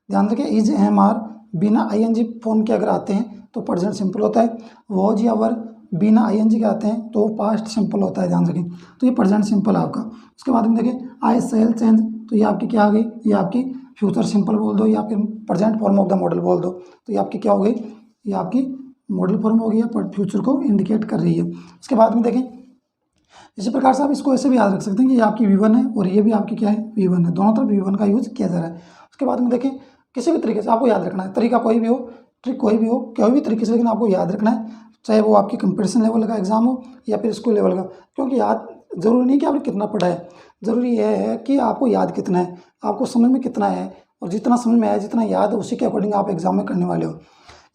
ध्यान रखें इज एम आर बिना आई एन जी फॉर्म के अगर आते हैं तो प्रेजेंट सिंपल होता है। वॉज या वर बिना आई एन जी के आते हैं तो पास्ट सिंपल होता है, ध्यान रखें। तो ये प्रेजेंट सिंपल है आपका। उसके बाद में देखें आई सेल चेंज, तो ये आपकी क्या आ गई, ये आपकी फ्यूचर सिंपल बोल दो या फिर present form of the model बोल दो, तो ये आपकी क्या हो गई, ये आपकी मॉडल फॉर्म हो गई या फ्यूचर को इंडिकेट कर रही है। उसके बाद में देखें इसी प्रकार से आप इसको ऐसे भी याद रख सकते हैं कि ये आपकी V1 है और ये भी आपकी क्या है, V1 है, दोनों तरफ V1 का यूज किया जा रहा है। उसके बाद में देखें किसी भी तरीके से आपको याद रखना है, तरीका कोई भी हो, ट्रिक कोई भी हो, कोई भी तरीके से, लेकिन आपको याद रखना है, चाहे वो आपकी कंपटीशन लेवल का एग्जाम हो या फिर स्कूल लेवल का। क्योंकि याद जरूरी नहीं कि आपने कितना पढ़ा है, जरूरी यह है कि आपको याद कितना है, आपको समझ में कितना है, और जितना समझ में आया, जितना याद है, उसी के अकॉर्डिंग आप एग्जाम में करने वाले हो।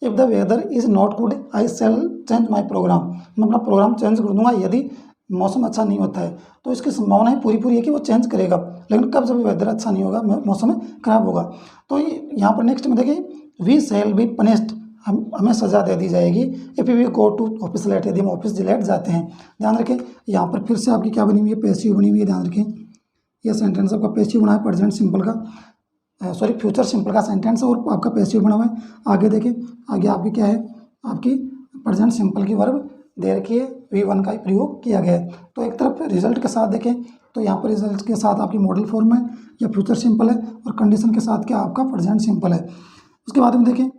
If the weather is not good I shall change my programme, मैं अपना प्रोग्राम चेंज कर दूंगा यदि मौसम अच्छा नहीं होता है। तो इसकी संभावना है पूरी है कि वो चेंज करेगा, लेकिन कब, जब वेदर अच्छा नहीं होगा, मौसम खराब होगा। तो यहाँ पर नेक्स्ट में देखिए वी शैल बी पनिश्ड, हमें सजा दे दी जाएगी if we go to office late, यदि हम ऑफिस लेट जाते हैं। ध्यान रखें यहाँ पर फिर से आपकी क्या बनी हुई है, पैसिव बनी हुई है, ध्यान रखें यह सेंटेंस आपका पैसिव बना है, प्रेजेंट सिंपल का, सॉरी फ्यूचर सिंपल का सेंटेंस है और आपका पैसिव बना हुआ है। आगे देखें, आगे आपकी क्या है, आपकी प्रेजेंट सिंपल की वर्ब दे रखी है, V1 का ही प्रयोग किया गया है। तो एक तरफ रिजल्ट के साथ देखें तो यहाँ पर रिजल्ट के साथ आपकी मॉडल फॉर्म है या फ्यूचर सिंपल है, और कंडीशन के साथ क्या आपका प्रेजेंट सिंपल है। उसके बाद में देखें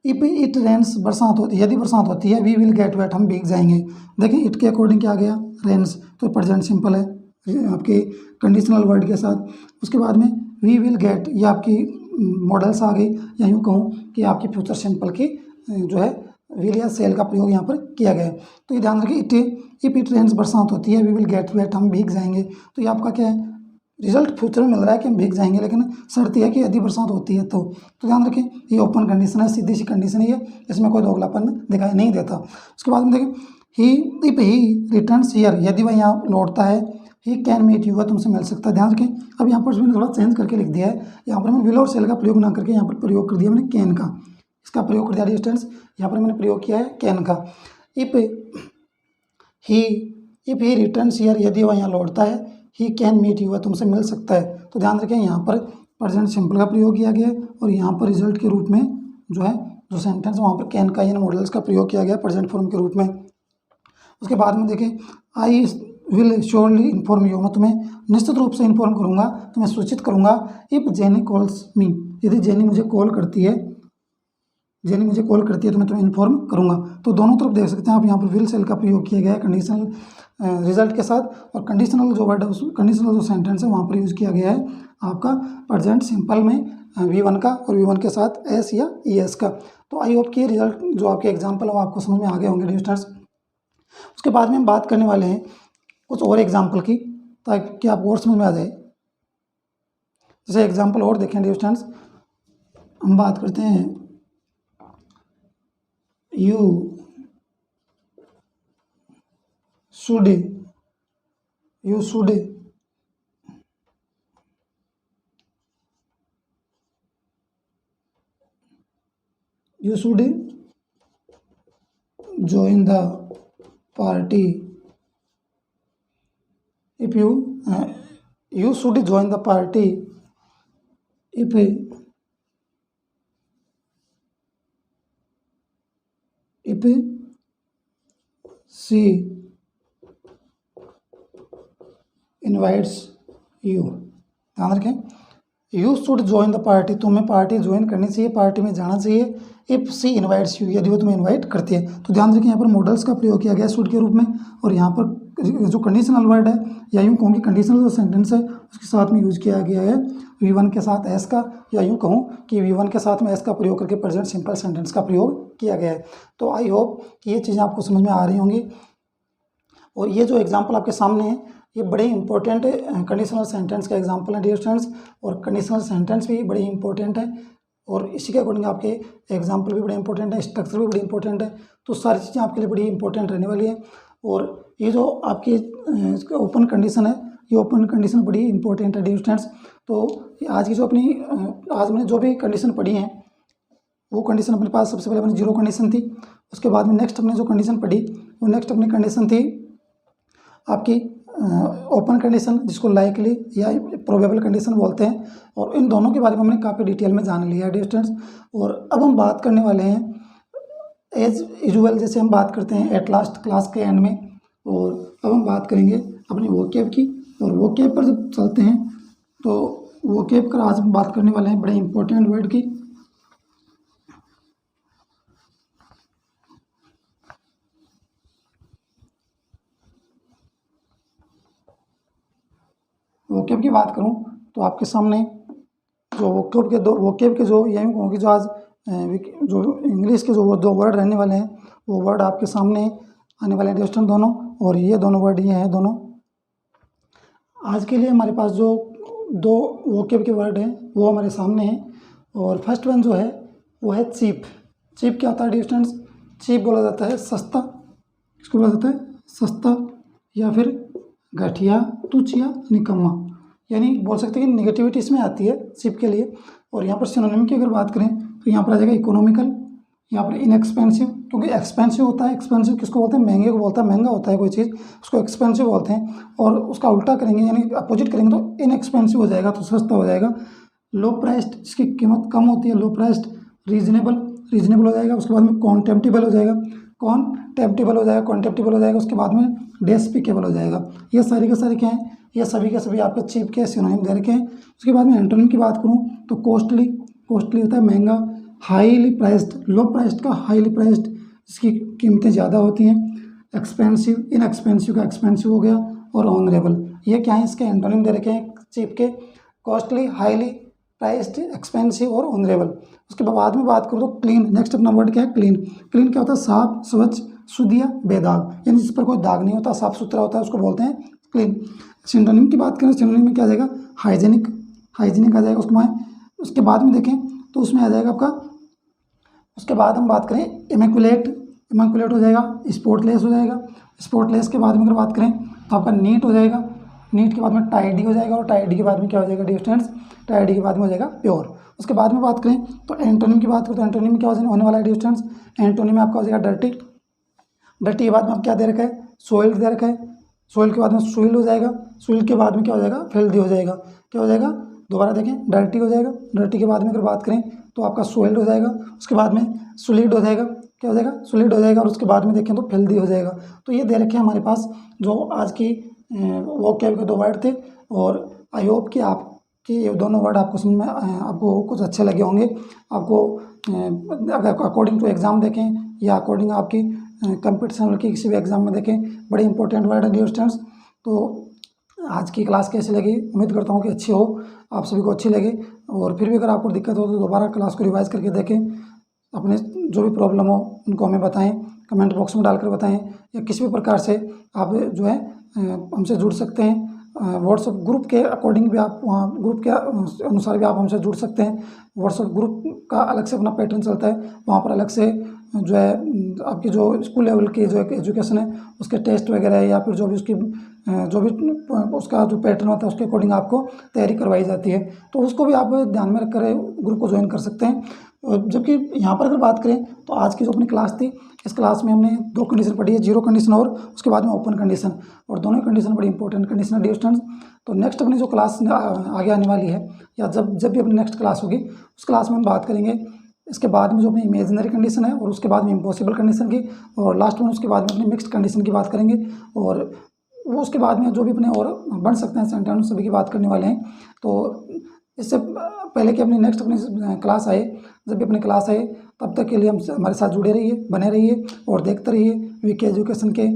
इफ इट रेन्स, बरसात होती है, यदि बरसात होती है, वी विल गेट वेट, हम भीग जाएंगे। देखिए इट के अकॉर्डिंग क्या आ गया, रेन्स, तो प्रेजेंट सिंपल है आपके कंडीशनल वर्ड के साथ। उसके बाद में वी विल गेट, ये आपकी मॉडल्स आ गई, या यूँ कहूँ कि आपकी फ्यूचर सिंपल की जो है विल या सेल का प्रयोग यहाँ पर किया गया है। तो ये ध्यान रखिए इट, इफ इट रेन्स, बरसात होती है, वी विल गेट वेट, हम भीग जाएंगे। तो ये आपका क्या है, रिजल्ट फ्यूचर में मिल रहा है कि हम भीग जाएंगे, लेकिन शर्त यह है कि यदि बरसात होती है तो ध्यान रखें ये ओपन कंडीशन है, सीधी सी कंडीशन ही है, इसमें कोई दोगलापन दिखाई नहीं देता। उसके बाद में देखें ही, इफ ही रिटर्न्स हियर, यदि वह यहाँ लौटता है, ही कैन मीट यू, वह तुमसे मिल सकता है। ध्यान रखें अब यहाँ पर मैंने थोड़ा चेंज करके लिख दिया है, यहाँ पर मैंने विल और सेल का प्रयोग ना करके यहाँ पर प्रयोग कर दिया मैंने कैन का, इसका प्रयोग कर दिया डिस्टेंस, यहाँ पर मैंने प्रयोग किया है कैन का। If he, if he returns here, यदि वह यहाँ लौटता है, ही कैन मीट यू, वह तुमसे मिल सकता है। तो ध्यान रखें यहाँ पर प्रेजेंट सिंपल का प्रयोग किया गया है, और यहाँ पर रिजल्ट के रूप में जो है जो सेंटेंस वहाँ पर कैन का, यानी मॉडल्स का प्रयोग किया गया प्रेजेंट फॉर्म के रूप में। उसके बाद में देखें I will surely inform you, मैं तुम्हें निश्चित रूप से इन्फॉर्म करूँगा, तुम्हें सूचित करूँगा। इफ जेनी कॉल्स मी, यदि जेनी मुझे कॉल करती है, जेनी मुझे कॉल करती है तो मैं तुम्हें इन्फॉर्म करूँगा। तो दोनों तरफ देख सकते हैं आप, यहाँ पर विल सेल का प्रयोग किया गया है कंडीशनल रिजल्ट के साथ, और कंडीशनल जो वर्ड है, कंडीशनल जो सेंटेंस है वहाँ पर यूज़ किया गया है आपका प्रेजेंट सिंपल में V1 का, और V1 के साथ एस या ES का। तो आई होप कि रिजल्ट जो आपके एग्जाम्पल है वो आपको समझ में आ गए होंगे डिस्टेंस। उसके बाद में हम बात करने वाले हैं कुछ और एग्जाम्पल की, ताकि आपको और समझ में आ जाए। जैसे एग्जाम्पल और देखें डिस्टेंस, हम बात करते हैं you should you should join the party if you should join the party if she invites you। ध्यान रखें, you should join the party, तुम्हें पार्टी ज्वाइन करनी चाहिए, पार्टी में जाना चाहिए। इफ़ सी इन्वाइट्स यू, यदि वो तुम्हें इन्वाइट करती है। तो ध्यान रखें यहाँ पर मॉडल्स का प्रयोग किया गया शुड के रूप में, और यहाँ पर जो कंडीशनल वर्ड है या यूँ कहूँ कि कंडीशनल जो सेंटेंस है उसके साथ में यूज किया गया है V1 के साथ एस का, या यूँ कहूँ कि V1 के साथ में एस का प्रयोग करके प्रेजेंट सिंपल सेंटेंस का प्रयोग किया गया है। तो आई होप कि ये चीज़ें आपको समझ में आ रही होंगी। और ये जो एग्जाम्पल आपके सामने है ये बड़े इंपॉर्टेंट कंडीशनल सेंटेंस का एग्जाम्पल है डियर स्टूडेंट्स, और कंडीशनल सेंटेंस भी बड़े इंपॉर्टेंट है, और इसी के अकॉर्डिंग आपके एग्जाम्पल भी बड़े इंपॉर्टेंट है, स्ट्रक्चर भी बड़ी इंपॉर्टेंट है। तो सारी चीज़ें आपके लिए बड़ी इंपॉर्टेंट रहने वाली है। और ये जो आपकी ओपन कंडीशन है, ये ओपन कंडीशन बड़ी इंपॉर्टेंट है डियर स्टूडेंट्स। तो आज की जो अपनी आज मैंने जो भी कंडीशन पढ़ी हैं वो कंडीशन अपने पास सबसे पहले अपनी जीरो कंडीशन थी, उसके बाद में नेक्स्ट हमने जो कंडीशन पढ़ी वो नेक्स्ट अपनी कंडीशन थी आपकी ओपन कंडीशन, जिसको लाइकली या प्रोबेबल कंडीशन बोलते हैं। और इन दोनों के बारे में हमने काफ़ी डिटेल में जान लिया है डियर स्टूडेंट्स। और अब हम बात करने वाले हैं एज यूजुअल, जैसे हम बात करते हैं एट लास्ट क्लास के एंड में। और अब हम बात करेंगे अपनी वोकैब की, और वोकैब पर जब चलते हैं तो वोकैब पर आज हम बात करने वाले हैं बड़े इंपॉर्टेंट वर्ड की। वोकैब की बात करूं तो आपके सामने जो वोकैब के जो या यूँ कहूँ कि जो आज जो इंग्लिश के जो दो वर्ड रहने वाले हैं वो वर्ड आपके सामने आने वाले हैं स्टूडेंट दोनों, और ये दोनों वर्ड ये हैं दोनों। आज के लिए हमारे पास जो दो वोकैब के वर्ड हैं वो हमारे सामने हैं। और फर्स्ट वन जो है वो है चीप। चीप क्या होता है डियर स्टूडेंट्स? चीप बोला जाता है सस्ता, इसको बोला जाता है सस्ता या फिर घटिया, तुच्छ या निकम्मा, यानी बोल सकते हैं कि निगेटिविटी इसमें आती है चीप के लिए। और यहाँ पर सिनोनिम की अगर बात करें तो यहाँ पर आ जाएगा इकोनॉमिकल, यहाँ पर इनएक्सपेंसिव, क्योंकि एक्सपेंसिव होता है, एक्सपेंसिव किसको बोलते हैं? महंगे को बोलता है, महंगा होता है कोई चीज़ उसको एक्सपेंसिव बोलते हैं। और उसका उल्टा करेंगे यानी अपोजिट करेंगे तो इनएक्सपेंसिव हो जाएगा, तो सस्ता हो जाएगा। लो प्राइस्ड, जिसकी कीमत कम होती है, लो प्राइस्ड। रीजनेबल, रीजनेबल हो जाएगा। उसके बाद में कॉन्टेम्प्टिबल हो जाएगा, कॉन्टेम्प्टिबल हो जाएगा, कॉन्टेम्प्टिबल हो जाएगा। उसके बाद में डेस्पिकेबल हो जाएगा। ये सारे के सारे क्या हैं? ये सभी के सभी आपके चीप के सिनोनिम दे रखे हैं। उसके बाद में एंटोनिम की बात करूँ तो कॉस्टली, कॉस्टली होता है महंगा। हाईली प्राइस्ड, लो प्राइस्ड का हाईली प्राइस्ड, जिसकी कीमतें ज़्यादा होती हैं। एक्सपेंसिव, इनएक्सपेंसिव का एक्सपेंसिव हो गया। और ऑनरेबल, ये क्या है? इसके एंटोनिम दे रखे हैं चीप के, कॉस्टली, हाईली प्राइस्ड, एक्सपेंसिव और ऑनरेबल। उसके बाद में बात करूँ तो क्लीन, नेक्स्ट अपना वर्ड क्या है? क्लीन। क्लीन क्या होता है? साफ, स्वच्छ, शुद्ध या बेदाग, यानी जिस पर कोई दाग नहीं होता, साफ सुथरा होता है, उसको बोलते हैं क्लीन। सिनोनिम की बात करें, सिनोनिम में क्या आ जाएगा? हाइजेनिक, हाइजेनिक आ जाएगा उसके बाद में देखें तो उसमें आ जाएगा आपका, उसके बाद हम बात करें इमेकुलेट, इमेकुलेट हो जाएगा। स्पॉटलेस हो जाएगा। स्पॉटलेस के बाद में अगर बात करें तो आपका नीट हो जाएगा। नीट के बाद में टाइडी हो जाएगा। और टाइडी के बाद में क्या हो जाएगा डियर स्टूडेंट्स? टाइडी के बाद में हो जाएगा प्योर। उसके बाद में बात करें तो एंटोनिम की बात करें तो एंटोनिम क्या होने वाला है डियर स्टूडेंट्स? एंटोनिम में आपका हो जाएगा डर्टी। डर्टी के बाद में आप क्या दे रखा है? सोइल्ड दे रखा है। सोइल के बाद में सोइल हो जाएगा। सोइल के बाद में क्या हो जाएगा? फिल्दी हो जाएगा। क्या हो जाएगा? दोबारा देखें, डर्टी हो जाएगा। डर्टी के बाद में अगर बात करें तो आपका सोइल्ड हो जाएगा। उसके बाद में सोलिड हो जाएगा। क्या हो जाएगा? सोलिड हो जाएगा। और उसके बाद में देखें तो फिल्दी हो जाएगा। तो ये दे रखे हैं हमारे पास जो आज की वोकैब के दो वर्ड थे। और आई होप कि आपके ये दोनों वर्ड आपको समझ में आपको कुछ अच्छे लगे होंगे। आपको अगर अकॉर्डिंग टू एग्ज़ाम देखें या अकॉर्डिंग आपकी कंपटीशन की किसी भी एग्ज़ाम में देखें, बड़े इंपॉर्टेंट वर्ड है डियर स्टूडेंट्स। तो आज की क्लास कैसी लगी? उम्मीद करता हूँ कि अच्छी हो, आप सभी को अच्छी लगे। और फिर भी अगर आपको दिक्कत हो तो दोबारा क्लास को रिवाइज करके देखें। अपने जो भी प्रॉब्लम हो उनको हमें बताएं, कमेंट बॉक्स में डालकर बताएं, या किसी भी प्रकार से आप जो है हमसे जुड़ सकते हैं। व्हाट्सएप ग्रुप के अकॉर्डिंग भी आप वहाँ ग्रुप के अनुसार भी आप हमसे जुड़ सकते हैं। व्हाट्सएप ग्रुप का अलग से अपना पैटर्न चलता है, वहाँ पर अलग से जो है आपकी जो स्कूल लेवल की जो एजुकेशन है उसके टेस्ट वगैरह या फिर जो भी उसकी जो भी उसका जो पैटर्न होता है उसके अकॉर्डिंग आपको तैयारी करवाई जाती है। तो उसको भी आप ध्यान में रखकर ग्रुप को ज्वाइन कर सकते हैं। जबकि यहाँ पर अगर बात करें तो आज की जो अपनी क्लास थी, इस क्लास में हमने 2 कंडीशन पढ़ी है, जीरो कंडीशन और उसके बाद में ओपन कंडीशन, और दोनों ही कंडीशन बड़ी इंपॉर्टेंट कंडीशन है डियर स्टूडेंट्स। तो नेक्स्ट अपनी जो क्लास आगे आने वाली है, या जब भी अपनी नेक्स्ट क्लास होगी, उस क्लास में हम बात करेंगे इसके बाद में जो अपनी इमेजिनरी कंडीशन है, और उसके बाद में इम्पॉसिबल कंडीशन की, और लास्ट में उसके बाद में अपनी मिक्स्ड कंडीशन की बात करेंगे, और वो उसके बाद में जो भी अपने और बन सकते हैं सेंटेंस सभी की बात करने वाले हैं। तो इससे पहले कि अपनी नेक्स्ट अपनी क्लास आए, जब भी अपनी क्लास आए, तब तक के लिए हम हमारे साथ जुड़े रहिए, बने रहिए और देखते रहिए वीके एजुकेशन के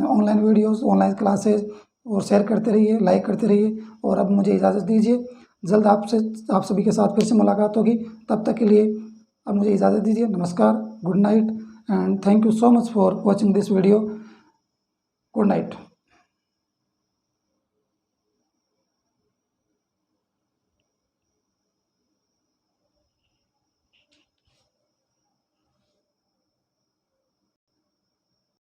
ऑनलाइन वीडियोस, ऑनलाइन क्लासेस, और शेयर करते रहिए, लाइक करते रहिए। और अब मुझे इजाज़त दीजिए, जल्द आप सभी के साथ फिर से मुलाकात होगी। तब तक के लिए अब मुझे इजाज़त दीजिए। नमस्कार, good night, and thank you so much for watching this video. Good night.